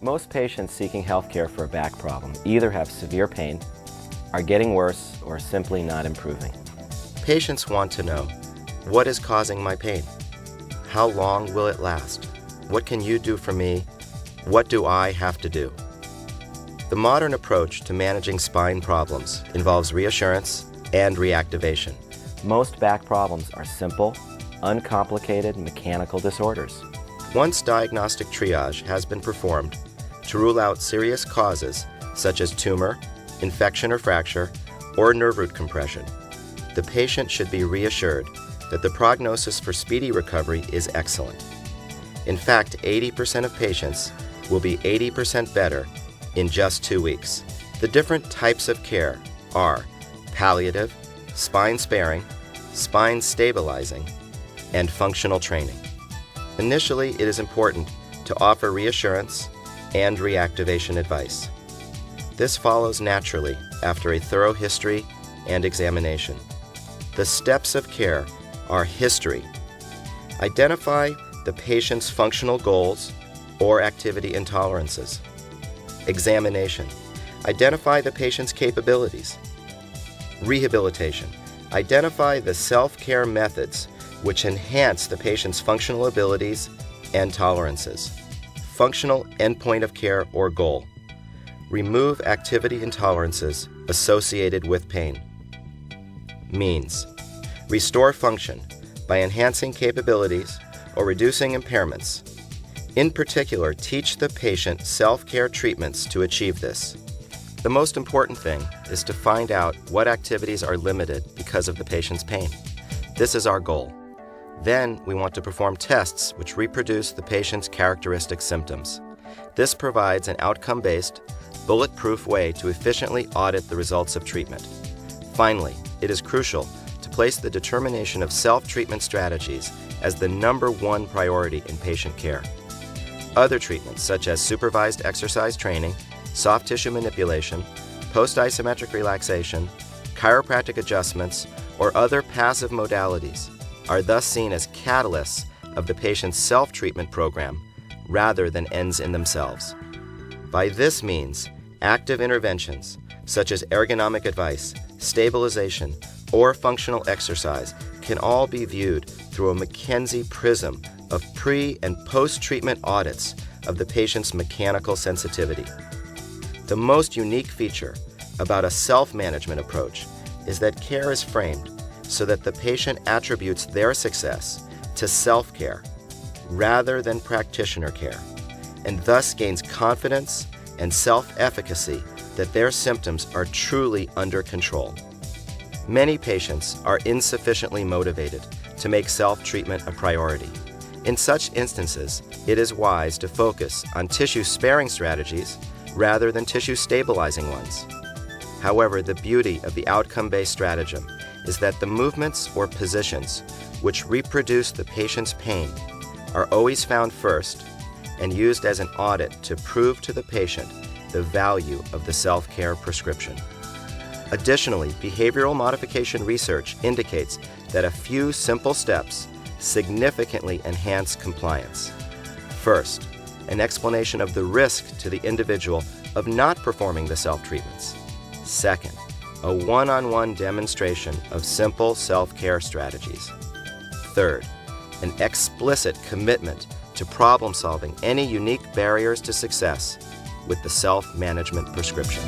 Most patients seeking health care for a back problem either have severe pain, are getting worse, or simply not improving. Patients want to know, what is causing my pain? How long will it last? What can you do for me? What do I have to do? The modern approach to managing spine problems involves reassurance and reactivation. Most back problems are simple, uncomplicated mechanical disorders. Once diagnostic triage has been performed to rule out serious causes such as tumor, infection or fracture, or nerve root compression, the patient should be reassured that the prognosis for speedy recovery is excellent. In fact, 80% of patients will be 80% better in just 2 weeks. The different types of care are palliative, spine sparing, spine stabilizing, and functional training. Initially, it is important to offer reassurance and reactivation advice. This follows naturally after a thorough history and examination. The steps of care are history. Identify the patient's functional goals or activity intolerances. Examination. Identify the patient's capabilities. Rehabilitation. Identify the self-care methods which enhance the patient's functional abilities and tolerances. Functional endpoint of care or goal. Remove activity intolerances associated with pain. Means. Restore function by enhancing capabilities or reducing impairments. In particular, teach the patient self-care treatments to achieve this. The most important thing is to find out what activities are limited because of the patient's pain. This is our goal. Then we want to perform tests which reproduce the patient's characteristic symptoms. This provides an outcome-based, bulletproof way to efficiently audit the results of treatment. Finally, it is crucial to place the determination of self-treatment strategies as the #1 priority in patient care. Other treatments such as supervised exercise training, soft tissue manipulation, post-isometric relaxation, chiropractic adjustments, or other passive modalities are thus seen as catalysts of the patient's self-treatment program rather than ends in themselves. By this means, active interventions such as ergonomic advice, stabilization, or functional exercise can all be viewed through a McKenzie prism of pre- and post-treatment audits of the patient's mechanical sensitivity. The most unique feature about a self-management approach is that care is framed so that the patient attributes their success to self-care rather than practitioner care, and thus gains confidence and self-efficacy that their symptoms are truly under control. Many patients are insufficiently motivated to make self-treatment a priority. In such instances, it is wise to focus on tissue-sparing strategies rather than tissue-stabilizing ones. However, the beauty of the outcome-based stratagem is that the movements or positions which reproduce the patient's pain are always found first and used as an audit to prove to the patient the value of the self-care prescription. Additionally, behavioral modification research indicates that a few simple steps significantly enhance compliance. First, an explanation of the risk to the individual of not performing the self-treatments. Second, a one-on-one demonstration of simple self-care strategies. Third, an explicit commitment to problem-solving any unique barriers to success with the self-management prescription.